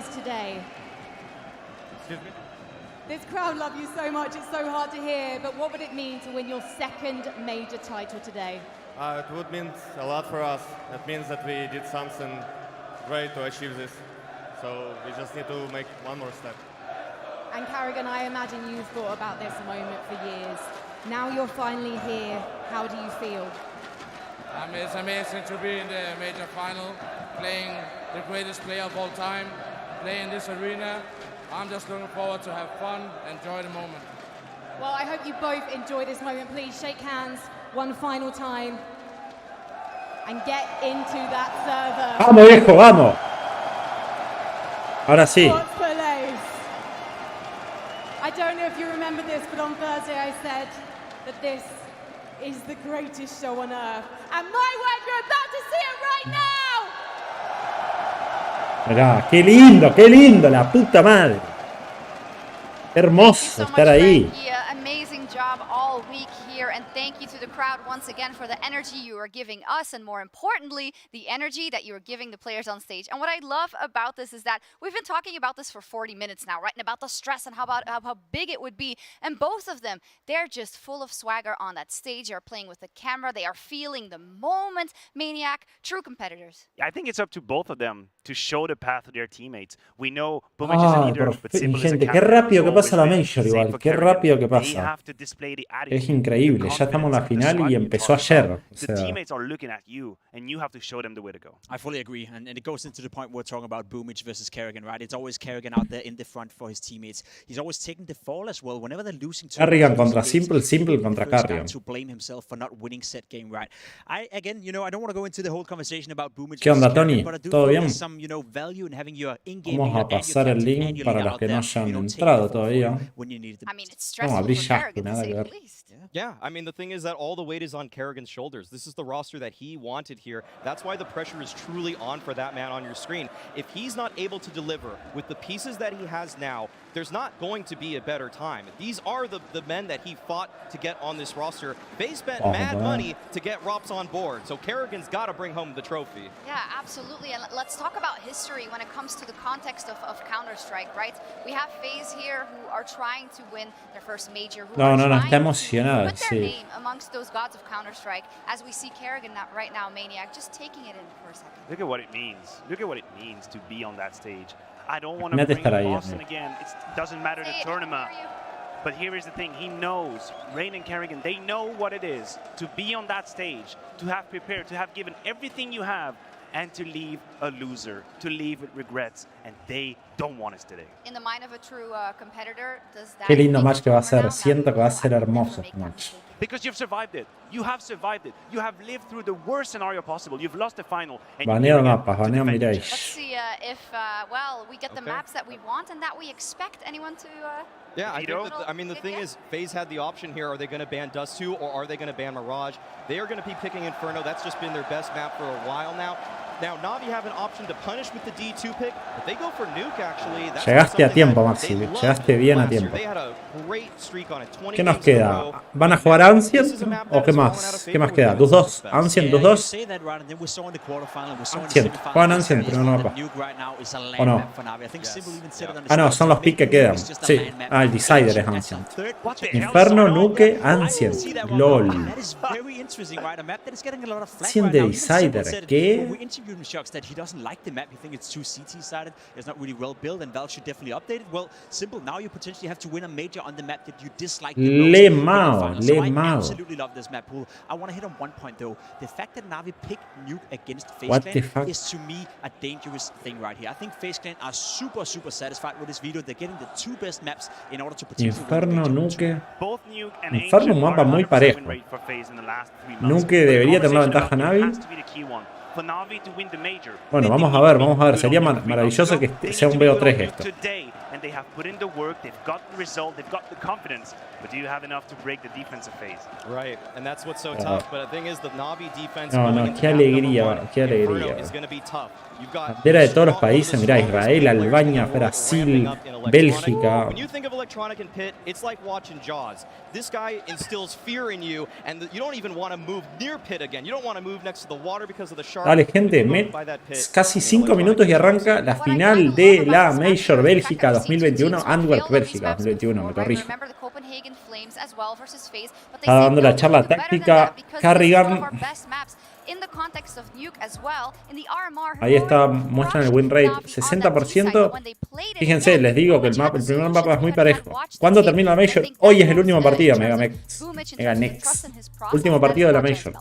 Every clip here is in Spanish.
FAZE today? Excuse me? This crowd love you so much, it's so hard to hear, but what would it mean to win your second major title today? It would mean a lot for us. That means that we did something great to achieve this. So we just need to make one more step. And Carrigan, I imagine you've thought about this moment for years. Now you're finally here. How do you feel? It's amazing to be in the major final, playing the greatest player of all time, playing this arena. I'm just looking forward to have fun, enjoy the moment. Well, I hope you both enjoy this moment. Please shake hands one final time and get into that server. ¡Vamos, viejo, vamos! Ahora sí. I don't know if you remember this, but on Thursday I said that this is the greatest show on earth. And my word, you're about to see it right now! Mirá, qué lindo, la puta madre. Qué hermoso estar ahí. Amazing job all week here, and thank you to the crowd once again for the energy you are giving us, and more importantly, the energy that you are giving the players on stage. And what I love about this is that we've been talking about this for 40 minutes now, right? And about the stress and how big it would be. And both of them, they're just full of swagger on that stage. They are playing with the camera. They are feeling the moment. Maniac, true competitors. I think it's up to both of them to show the path to their teammates. We know Boomage is a leader, but Simple is a gente, qué rápido que pasa la Major igual, qué rápido que pasa. Es increíble, ya estamos en la final y empezó ayer. O sea. I fully agree, and it goes into the point we're talking about Boomage versus Kerrigan, right? It's always Kerrigan out there in the front for his teammates. He's always taking the fall as well whenever they're losing. Kerrigan contra Simple, Simple contra Kerrigan. To blame himself for not winning set game, right? I don't want to go into the whole conversation about Boomage. ¿Qué onda, Tony? ¿Todo bien? Vamos a pasar el link para los que no hayan entrado todavía. Vamos a abrir ya, nada que ver. Yeah, I mean, the thing is that all the weight is on Kerrigan's shoulders. This is the roster that he wanted here. That's why the pressure is truly on for that man on your screen. If he's not able to deliver with the pieces that he has now, there's not going to be a better time. These are the men that he fought to get on this roster. They spent mad money to get Rops on board, so Kerrigan's got to bring home the trophy. Yeah, absolutely. And let's talk about history when it comes to the context of Counter-Strike, right? We have FaZe here who are trying to win their first major. No, está emocionada, put their name amongst those gods of Counter-Strike, as we see Kerrigan right now, Maniac, just taking it in for a second. Look at what it means. Look at what it means to be on that stage. I don't want to bring Boston again. It doesn't matter the tournament. But here is the thing. He knows, Rain and Kerrigan, they know what it is to be on that stage, to have prepared, to have given everything you have, and to leave a loser, to leave with regrets, and they don't want us today. In the mind of a true competitor, does that? Qué lindo match que va a ser. Siento que va a ser hermoso este match. Because you've survived it. You have survived it. You have lived through the worst scenario possible. You've lost the final. Baneo mapas, baneo Mirage. Let's see if we get the maps that we want and that we expect anyone to. Yeah, I mean, the thing is, FaZe had the option here. Are they going to ban Dust 2 or are they going to ban Mirage? They are going to be picking Inferno. That's just been their best map for a while now. Now, Navi have an option to punish with the D2 pick, but they go for Nuke, actually. Llegaste a tiempo, Maxi. Llegaste bien a tiempo. ¿Qué nos queda? ¿Van a jugar Ancient o qué más? ¿Qué más queda? ¿Dus 2? ¿Ancient 2 2? Ancient. Juegan Ancient en el primer mapa. ¿O no? Ah, no, son los picks que quedan. Sí. Ah, el Decider es Ancient. Inferno, Nuke, Ancient. LOL. Ancient de Decider. ¿Qué? Shocks that he doesn't like the map. You think it's too CT-sided. It's not really well built, and Valve should definitely update it. Well, Simple, now you potentially have to win a major on the map that you dislike the most. So I absolutely love this map pool. I want to hit on one point though. The fact that Navi picked Nuke against FaZe Clan is to me a dangerous thing right here. I think FaZe Clan are super satisfied with this video. They're getting the two best maps in order to Inferno, Nuke. Inferno un mapa muy parejo. Nuke debería tener la ventaja Navi. Bueno, vamos a ver, sería maravilloso que sea un BO3 esto. No, qué alegría, qué alegría. Bandera de todos los países, mirá, Israel, Albania, Brasil, Bélgica. When you think of electronic and pit, it's like watching Jaws. This guy instills fear in you, and you don't even want to move near pit again. You don't want to move next to the water because of the shark. Dale, gente, casi 5 minutos y arranca la final de la Major Bélgica 2021. Antwerp, Bélgica 2021, me corrijo. Está dando la charla táctica Carrigan. Ahí está, muestran el win rate 60%. Fíjense, les digo que el primer mapa es muy parejo. ¿Cuándo termina la Major? Hoy es el último partido, Meganex. Último partido de la Major.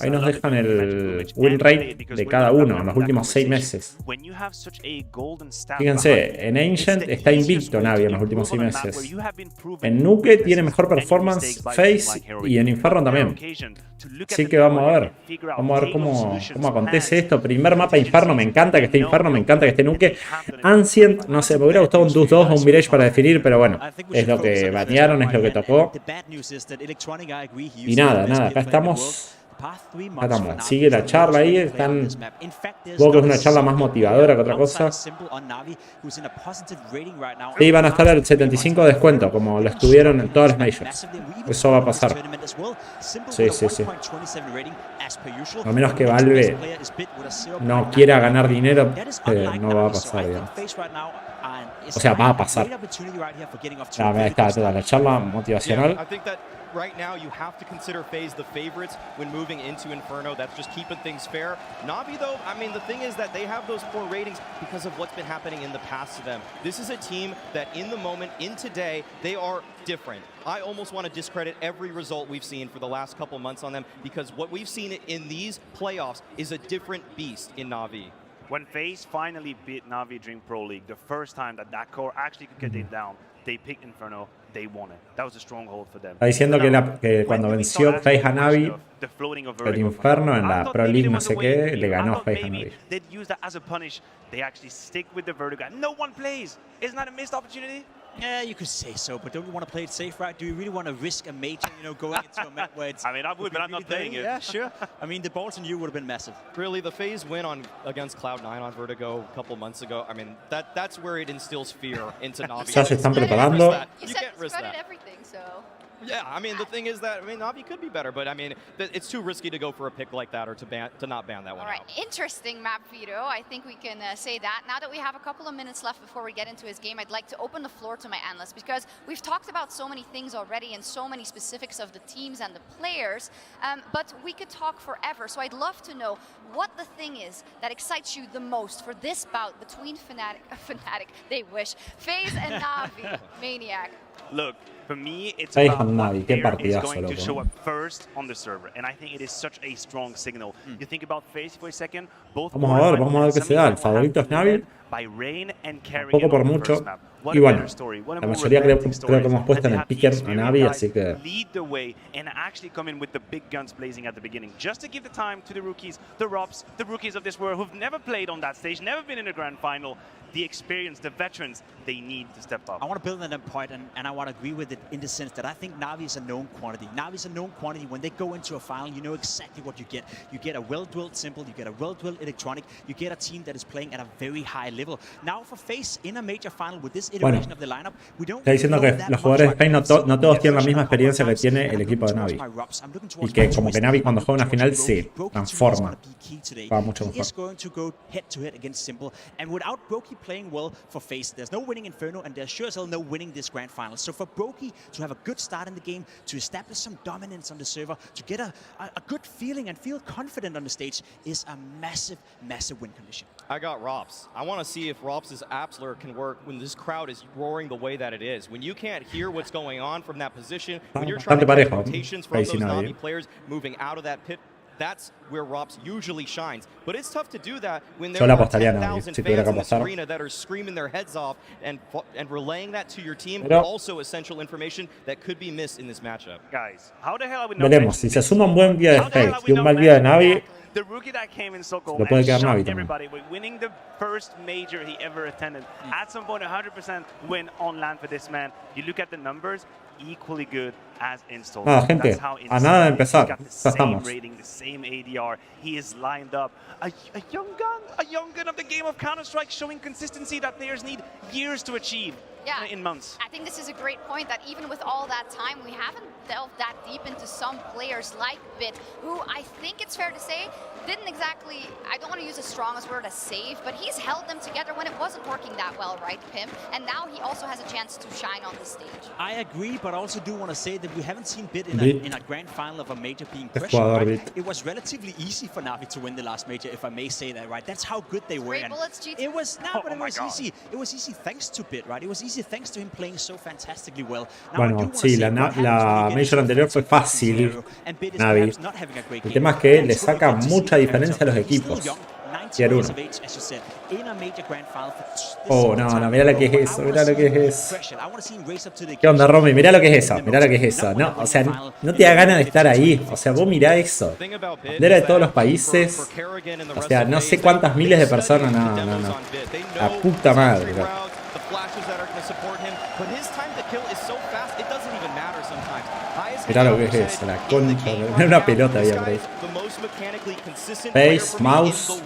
Ahí nos dejan el win rate de cada uno en los últimos 6 meses. Fíjense, en Ancient está invicto Navi en los últimos 6 meses. En Nuke tiene mejor performance FAZE y en Inferno también. Así que vamos a ver. Vamos a ver cómo acontece esto. Primer mapa Inferno, me encanta que esté Inferno, me encanta que esté Nuke. Ancient, no sé, me hubiera gustado un Deuce 2 o un Mirage para definir, pero bueno, es lo que batearon, es lo que tocó. Y nada, acá estamos. Sigue la charla ahí, supongo que es una charla más motivadora que otra cosa. Sí, van a estar al 75 de descuento, como lo estuvieron en todas las Majors. Eso va a pasar. Sí. A menos que Valve no quiera ganar dinero, no va a pasar, digamos. O sea, va a pasar. Está la charla motivacional. Right now, you have to consider FaZe the favorites when moving into Inferno. That's just keeping things fair. Navi, though, I mean, the thing is that they have those poor ratings because of what's been happening in the past to them. This is a team that in the moment, in today, they are different. I almost want to discredit every result we've seen for the last couple months on them because what we've seen in these playoffs is a different beast in Navi. When FaZe finally beat Navi during Pro League, the first time that core actually could get it down, they picked Inferno. They won it. That was a stronghold for them. Está diciendo que cuando venció FaZe a Navi, el Inferno en la Pro League no sé qué, le ganó a FaZe a Navi. They actually stick with the vertigo. No one plays. Isn't that a missed opportunity? Yeah, you could say so, but don't you want to play it safe, right? Do you really want to risk a major, going into a map where it's... I mean, I would, but I'm not playing it. Yeah, sure. I mean, the balls on you would have been massive. Really, the FaZe win against Cloud9 on Vertigo a couple months ago, I mean, that's where it instills fear into Navi. Ya se están preparando. You can't risk that. Everything, so... Yeah, I mean, the thing is that, Navi could be better, but I mean, it's too risky to go for a pick like that or to not ban that one. All right, interesting map, Vito. I think we can say that. Now that we have a couple of minutes left before we get into his game, I'd like to open the floor to my analysts because we've talked about so many things already and so many specifics of the teams and the players, but we could talk forever. So I'd love to know what the thing is that excites you the most for this bout between Fnatic, they wish, FaZe and Navi, Maniac. Look, for me, it's about what player is going to show up first on the server, and I think it is such a strong signal. You think about FaZe for a second, both vamos a ver qué se da. El favorito es Navi, tampoco por mucho. Y bueno, la mayoría creo que hemos puesto en el picker a Navi, así que... Lead the way and actually come in with the big guns blazing at the beginning, just to give the time to the rookies, the Robs, the rookies of this world who've never played on that stage, never been in a grand final. The experience, the veterans, they need to step up. I want to build on that point, and I want to agree with it in the sense that I think Navi is a known quantity. Navi is a known quantity. When they go into a final, you know exactly what you get. You get a well-drilled Simple, you get a well-drilled Electronic, you get a team that is playing at a very high level. Now for FaZe in a major final with this iteration of the lineup, we don't... Está diciendo que los jugadores de FaZe no todos tienen la misma experiencia que tiene el equipo de Navi. Y que como que Navi cuando juega una final se transforma. Va mucho mejor. Playing well for FaZe. There's no winning Inferno, and there's sure as hell no winning this grand final. So for Brokey to have a good start in the game, to establish some dominance on the server, to get a good feeling and feel confident on the stage is a massive, massive win condition. I got Rops. I want to see if Rops' Appsler can work when this crowd is roaring the way that it is. When you can't hear what's going on from that position, when you're trying to get rotations from those Navi players moving out of that pit, that's where Rops usually shines. But it's tough to do that when there are 10,000 fans in this arena that are screaming their heads off and relaying that to your team. Also essential information that could be missed in this matchup. Guys, how the hell are we not... Veremos, si se suma un buen día de FaZe y un mal día de Navi, The rookie that came in so cold Lo puede and quedar Navi shocked también. everybody with winning the first major he ever attended. At some point, 100% win on land for this man. You look at the numbers, equally good as install. Nada, gente, That's how a nada de insane it is. He's empezar. got the Ya same estamos. rating, the same ADR. He is lined up. A young gun of the game of Counter-Strike, showing consistency that players need years to achieve. Yeah. In months. I think this is a great point that even with all that time, we haven't delved that deep into some players like Bit, who I think it's fair to say didn't exactly, I don't want to use the strongest word as save, but he's held them together when it wasn't working that well, right, Pim? And now he also has a chance to shine on the stage. I agree, but I also do want to say that we haven't seen Bit in a grand final of a major being Es pressured. jugador, Right? Bit. It was relatively easy for Navi to win the last major, if I may say that, right? That's how good they were. Three And bullets, GT. it was but it my was God. easy. It was easy thanks to Bit, right? It was easy thanks to him playing so fantastically well. Now, I do Bueno, wanna sí, say, la what happens when you major get into anterior fue a fácil, scenario and Bit is Navi. perhaps not having a great El game? tema es que le It's really saca good to see mucha him diferencia a los he's still equipos. young, 19 Tier years 1. of age, as you said, in a major grand final for this Oh, long no, time no, mirá lo que ago. es eso, I mirá wanna lo que see him es. pressure. I wanna see him race up to the ¿Qué onda, occasion. Romy? Mirá lo que es eso, mirá lo que es eso. No, o sea, no te da ganas de estar ahí. O sea, vos mirá eso. Bandera de todos los países. O sea, no sé cuántas miles de personas. No, no, no. La puta madre, bro. Mirá lo que es eso, la concha. Mirá una pelota ahí, bro. Face, mouse.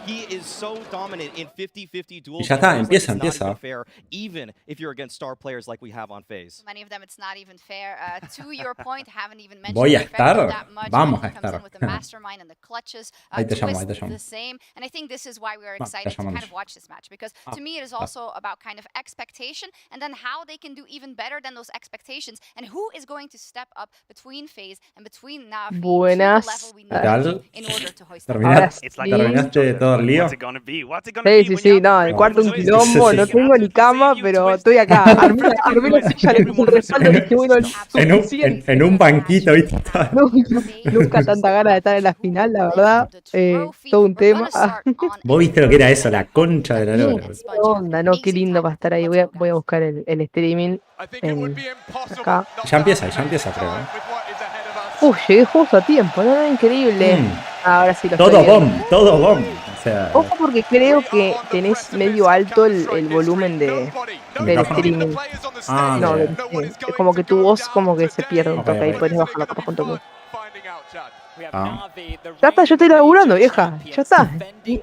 He is so dominant in 50-50 duels. Y ya está, It feels empieza, like it's not empieza. even fair, even if you're against star players like we have on FaZe. Many of them, it's not even fair. To your point, haven't even mentioned Voy a the effect estar. that much. Vamos a Comes in estar. with the mastermind and the clutches. Ahí te llamo, ahí Twist te llamo. the same. And I think this is why we are Ah, excited te to kind llamamos. of watch this match, because to me it is also about kind of expectation and then how they can do even better than those expectations and who is going to step up between FaZe and between Navi Buenas. to the level we need ¿Qué tal? to in order to hoist that. ¿Terminaste, It's like ¿terminaste todo el lío? What's it gonna be? What's it gonna Sí, be sí, when sí, you have no, a el break cuarto un point? quilombo, Sí, no sí. tengo ni cama, pero estoy acá. Armé la silla, le puse un respaldo y dije, bueno, suficiente. En un banquito, ¿viste? Nunca tanta ganas de estar en la final, la verdad. Todo un tema. Vos viste lo que era eso, la concha de la lora. ¿Qué onda? No, qué lindo para estar ahí. Voy a buscar el streaming acá. Ya empieza, creo. Llegué justo a tiempo, ¿no? Increíble. Ahora sí lo estoy Todo viendo. bomb, todo bomb. O sea, Ojo porque creo que tenés medio alto el volumen del streaming. ah, No, bien. es como que tu voz como que se pierde un Ok, toque ahí, ok. puedes bajarlo capaz con toque. Ah. Ya está, yo estoy laburando, vieja. Ya está.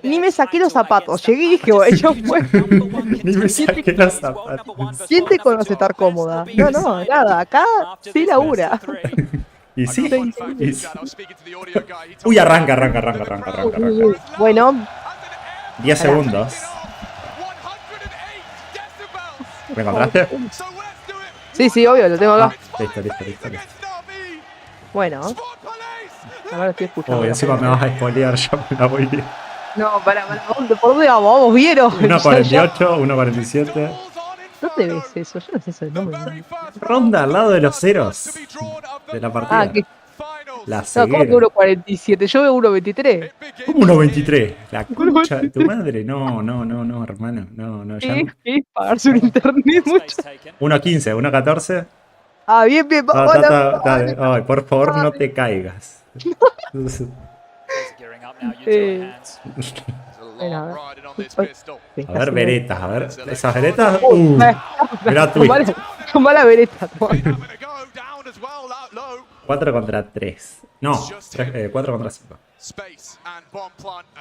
Ni me saqué los zapatos. Llegué y dije, bueno, ya fue. Ni me saqué los zapatos. ¿Quién te conoce estar cómoda? No, nada. Acá sí labura. Y sí, y sí. Uy, arranca. Bueno, 10 segundos. ¿Me encontraste? sí, obvio, lo tengo acá. Listo. Bueno. Ahora lo estoy escuchando. Uy, encima me vas a spoilear, ya me la voy bien. No, para, ¿por dónde vamos? Vamos, ¿vieron? 1.48, 1.47. ¿Dónde ves eso? Yo no sé eso. No me... Ronda al lado de los ceros de la partida. Ah, que... La No, ¿cómo que ceguera. 1.47? Yo veo 1.23. ¿Cómo 1.23? La concha de tu madre. No, hermano. No, ya no. ¿Qué? Pagarse un internet mucho. 1.15, 1.14. Ah, bien. Hola. Dale. Ay, por favor, no te caigas. A ver, veretas, a ver. ¿Esas veretas? Mirá tú. Tomá la vereta. 4 contra 3. No, 4 contra 5.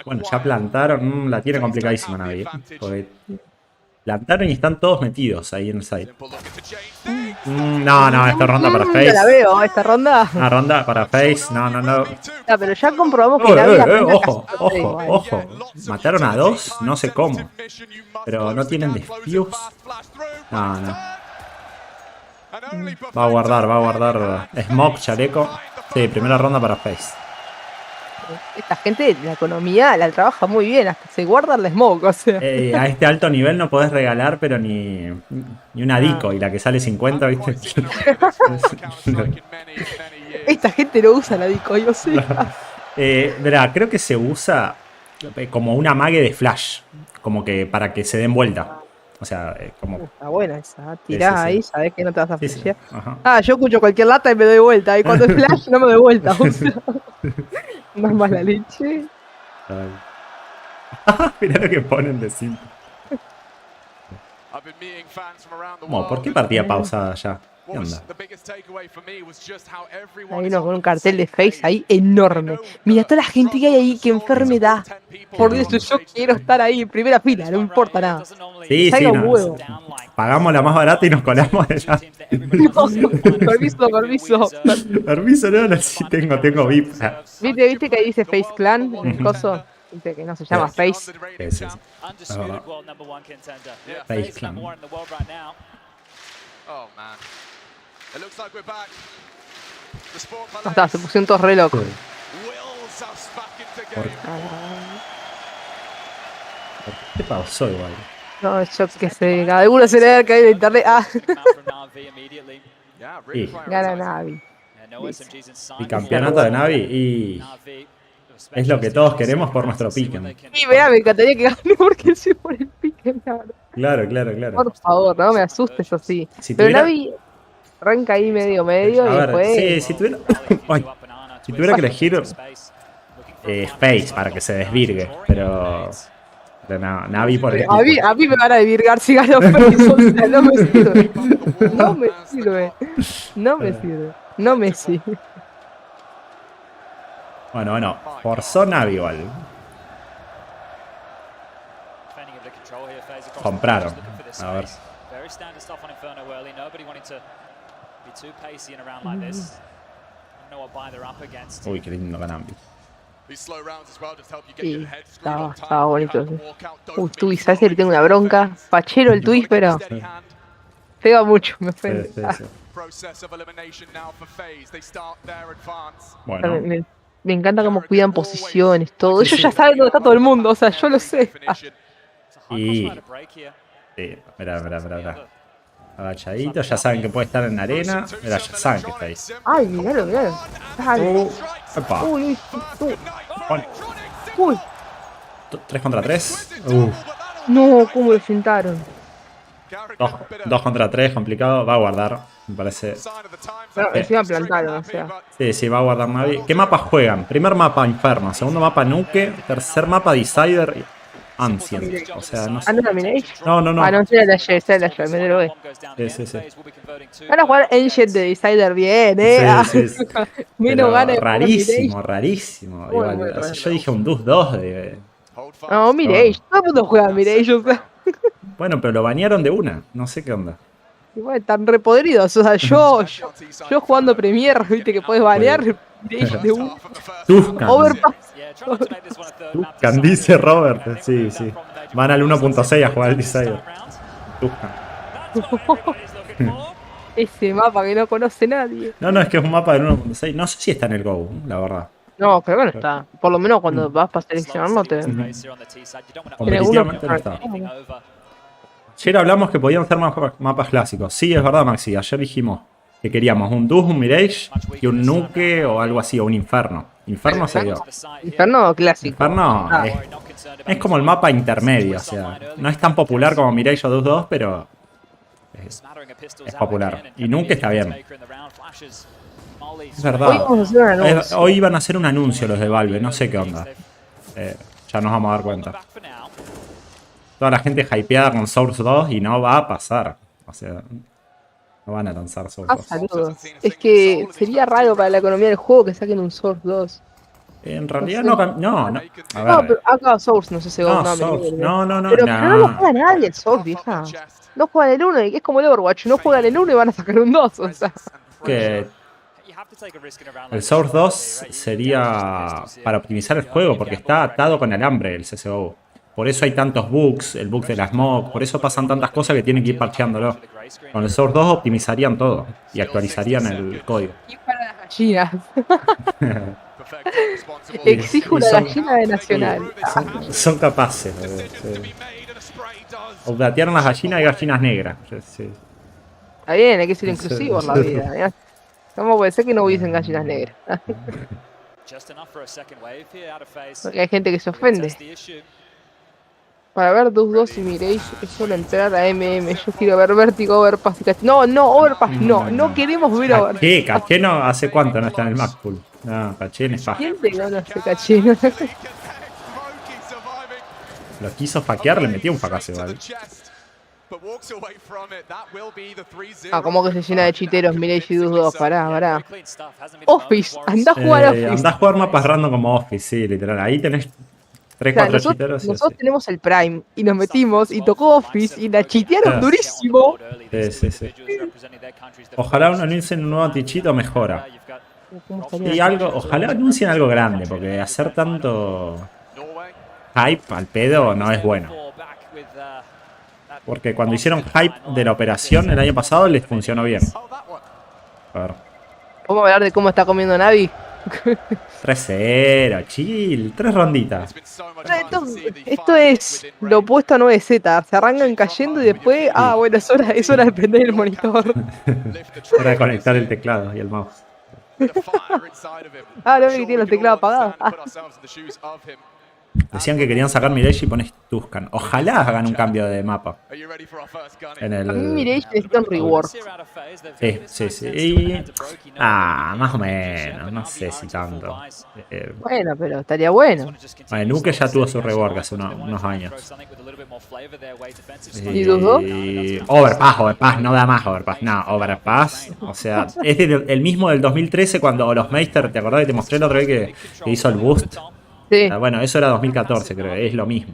Bueno, ya plantaron. La tiene complicadísima Navi. Porque plantaron y están todos metidos ahí en el site. No, esta ronda para FaZe. La veo, esta ronda. Una ronda para FaZe. No. Ya, pero ya comprobamos que Navi Ojo. Mataron a 2, no sé cómo. Pero no tienen defuse. No. Va a guardar Smoke, chaleco. Sí, primera ronda para FaZe. Esta gente, la economía la trabaja muy bien, hasta se guarda el smoke, o sea. A este alto nivel no podés regalar, pero ni una Dico. Y la que sale 50, ¿viste? Esta gente no usa la dico, yo sé. Verá, creo que se usa como una mague de flash. Como que para que se den vuelta. O sea, como... Está buena esa, tirás Sí. ahí, sabés que no te vas a Sí. flashear. Ajá. Yo escucho cualquier lata y me doy vuelta, y cuando es flash no me doy vuelta, o sea. Una mala leche. Mirá lo que ponen de simple. ¿Por qué partida pausada ya? ¿Qué onda? Hay uno con un cartel de FaZe ahí enorme. Mira toda la gente que hay ahí, qué enfermedad. Por Dios, yo quiero estar ahí en primera fila, no importa nada. Sí, Salga sí, un huevo. pagamos la más barata y nos colamos allá. Permiso. Permiso, no, sí tengo VIP. ¿Viste que ahí dice FaZe Clan? El coso. Viste que no se llama FaZe. Sí. FaZe Clan. No está, se pusieron todos re locos. ¿Qué pasó igual? No, yo que sé, cada uno se le debe caer en internet. Sí. Gana Navi. Y campeonato de Navi y es lo que todos queremos por nuestro pique. Y me encantaría que gane porque soy por el pique. Claro. Por favor, no me asustes así. Si Pero tuviera... Navi arranca ahí medio y después... Sí, si tuviera... si tuviera que elegir FaZe para que se desvirgue, pero no, Navi por el... A mí me van a desvirgar si gano FaZe, o sea, no me sirve. No me sirve. Bueno, forzó Navi igual. Compraron. A ver. Uy, qué lindo Navi. Sí, estaba bonito. Twist, ¿sabes que le tengo una bronca? Fachero el twist, pero pega mucho, me ofende. Sí. Bueno. Me encanta cómo cuidan posiciones, todo. Ellos ya saben dónde está todo el mundo, o sea, yo lo sé. Y... Sí, mirá. Agachadito, ya saben que puede estar en la arena. Mirá, ya saben que está ahí. Ay, miralo. Epa. Uy. 3 contra 3. No, cómo lo sentaron. 2 contra 3, complicado. Va a guardar, me parece. Pero encima plantaron, o sea. Sí, va a guardar Navi. ¿Qué mapas juegan? Primer mapa Inferno, segundo mapa Nuke, tercer mapa Decider y Ancient. O sea, no sé. ¿No Mirage? No. No, era la Ye, me drogué. Sí. Van a jugar Ancient de Decider bien, Sí. Menos gana de rarísimo. Igual, o sea, yo dije un 2-2 de... No, Mirage, todo el mundo juega Mirage, o sea. Bueno, pero lo banearon de una, no sé qué onda. Igual, tan repodridos, o sea, yo jugando Premier, viste que puedes banear Mirage de un Overpass. Tuscan, dice Robert. Sí. Van al 1.6 a jugar el Decider. Tuscan. Ese mapa que no conoce nadie. No, es que es un mapa del 1.6. No sé si está en el Go, la verdad. No, creo que no está. Por lo menos cuando vas para seleccionar no te... Competitivamente no está. Ayer hablamos que podían ser mapas clásicos. Sí, es verdad, Maxi. Ayer dijimos que queríamos un Dus, un Mirage y un Nuke o algo así, o un Inferno. Inferno sería. Inferno clásico. Inferno es como el mapa intermedio, o sea, no es tan popular como Mirage o Dus 2, pero es popular. Y Nuke está bien. Es verdad. Hoy iban a hacer un anuncio los de Valve, no sé qué onda. Ya nos vamos a dar cuenta. Toda la gente hypeada con Source 2 y no va a pasar. O sea, no van a lanzar Source 2. Saludos. Es que sería raro para la economía del juego que saquen un Source 2. En realidad no. A ver. No, pero acá Source no sé si no, Pero no lo juega nadie el Source, vieja. No juegan el 1 y es como el Overwatch. No juegan el 1 y van a sacar un 2. O sea. Que el Source 2 sería para optimizar el juego porque está atado con alambre el CSGO. Por eso hay tantos bugs, el bug de la smoke, por eso pasan tantas cosas que tienen que ir parcheándolo. Con el Source 2 optimizarían todo y actualizarían el código. Y para las gallinas. Exijo una gallina de Nacional. Son capaces. Updatearon las gallinas y gallinas negras. Sí. Está bien, hay que ser inclusivos en la vida. ¿Cómo puede ser que no hubiesen gallinas negras? Porque hay gente que se ofende. Para ver Dus 2 y Mirage es solo entrar a MM. Yo quiero ver Vertigo, Overpass y Overpass no queremos ver Overpass. ¿Qué? ¿Casqueno hace cuánto no está en el Macpool? No, Cachín es faja. ¿Quién te gana ese cachino? Lo quiso faquear, le metió un facazo igual. Ah, como que se llena de chiteros, Mirage y 2, pará. Office, anda a jugar Office. Anda a jugar mapas random como Office, sí, literal. Ahí tenés 3, 4 chiteros. Nosotros tenemos el Prime y nos metimos y tocó Office y la chitearon durísimo. Sí. Ojalá anuncien un nuevo anti-cheat o mejora. Y algo, ojalá anuncien algo grande, porque hacer tanto hype al pedo no es bueno. Porque cuando hicieron hype de la operación el año pasado les funcionó bien. A ver. Vamos a hablar de cómo está comiendo Navi. 3-0, chill, 3 ronditas. Esto es lo opuesto a 9Z. Se arrancan cayendo y después. Ah, bueno, es hora de prender el monitor. Hora de conectar el teclado y el mouse. Ah, no ve que tiene los teclados apagados. Decían que querían sacar Mirage y pones Tuscan. Ojalá hagan un cambio de mapa. En el... A mí Mirage necesita un rework. Sí. Y... más o menos. No sé si tanto. Bueno, pero estaría bueno. Bueno, Nuke ya tuvo su rework hace unos años. ¿Y los dos? Overpass, no da más Overpass. No, Overpass. O sea, es el mismo del 2013 cuando los Meister, ¿te acordás que te mostré la otra vez que hizo el boost? Sí. Bueno, eso era 2014, creo. Es lo mismo.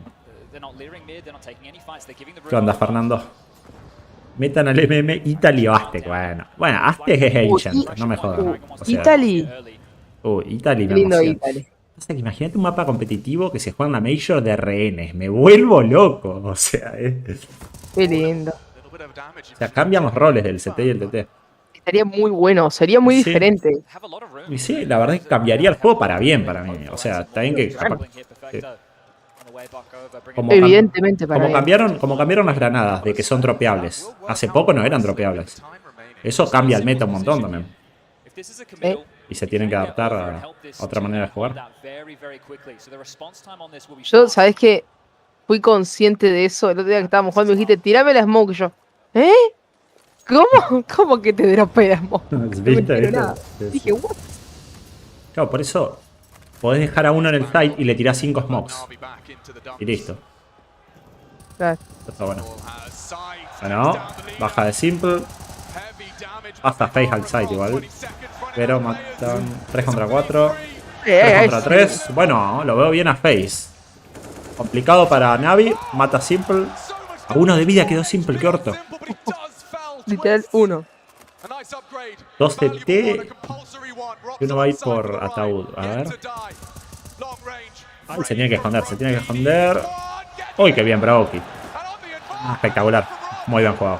¿Qué onda, Fernando? Metan al MM Italy o Aztec. Bueno, Aztec es Ancient, no me jodas. O sea, Italy. Italy me Lindo emociona. Italy. O sea, que imagínate un mapa competitivo que se juega en la Major de rehenes. Me vuelvo loco. O sea, Qué lindo. O sea, cambian los roles del CT y el TT. Sería muy bueno, sería muy diferente. Y sí, la verdad es que cambiaría el juego para bien para mí. O sea, está bien que... Evidentemente para bien. Como cambiaron las granadas de que son dropeables. Hace poco no eran dropeables. Eso cambia el meta un montón también. Y se tienen que adaptar a otra manera de jugar. Yo, ¿sabés qué? Fui consciente de eso el otro día que estábamos jugando. Me dijiste, tirame la smoke. Y yo, ¿eh? ¿Cómo que te dropea smoke? No me entero nada. Dije, what? Claro, por eso podés dejar a uno en el site y le tirás 5 smokes. Y listo. Claro. Está bueno. Bueno, baja de simple. Hasta face al site igual. Pero matan 3 contra 4. 3 contra 3. Bueno, lo veo bien a face. Complicado para Navi. Mata simple. A 1 de vida quedó simple, qué orto. Literal 1. 2 CT. Y uno va a ir por ataúd. A ver. Ay, se tiene que esconder, Uy, qué bien, Bravoki. Espectacular. Muy bien jugado.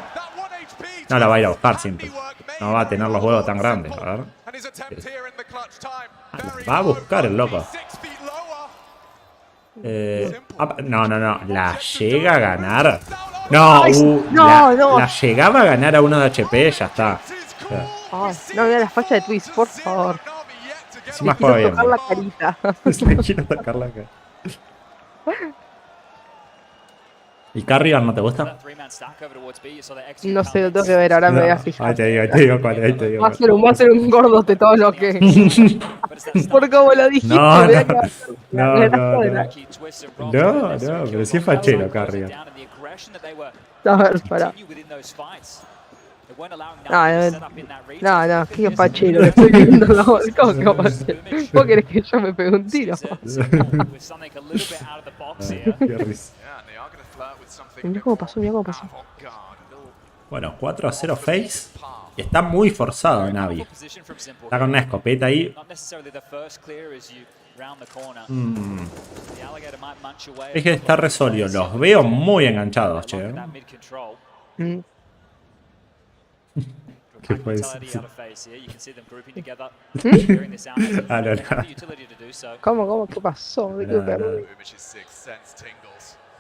No la va a ir a buscar simple. No va a tener los huevos tan grandes. A ver. Va a buscar el loco. No. La llega a ganar. No, la llegaba a ganar a uno de HP, ya está. No, mira la facha de Twist, por favor. Le quiero tocar la carita. Le quiero tocar la cara. ¿Y Carrigan no te gusta? No sé, lo tengo que ver, ahora me voy a fijar. Ahí te digo cuál, Va a ser un gordote todo lo que... Por como lo dijiste. No, pero sí es fachero Carrigan. A ver, pará. No, qué fachero, le estoy viendo la voz. ¿Cómo que va a ser? ¿Vos querés que yo me pegue un tiro? Qué risa. Mirá cómo pasó. Bueno, 4-0 FaZe. Está muy forzado Navi. Está con una escopeta ahí. Es que está re sólido. Los veo muy enganchados, che. ¿Qué fue eso? ¿Cómo? ¿Qué pasó?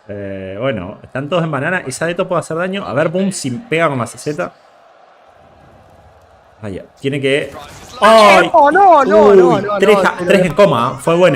Bueno, están todos en banana. Esa Deto puede hacer daño. A ver, boom, si pega con la CZ. Vaya, tiene que... ¡Ay! No. 3 en coma. Fue bueno.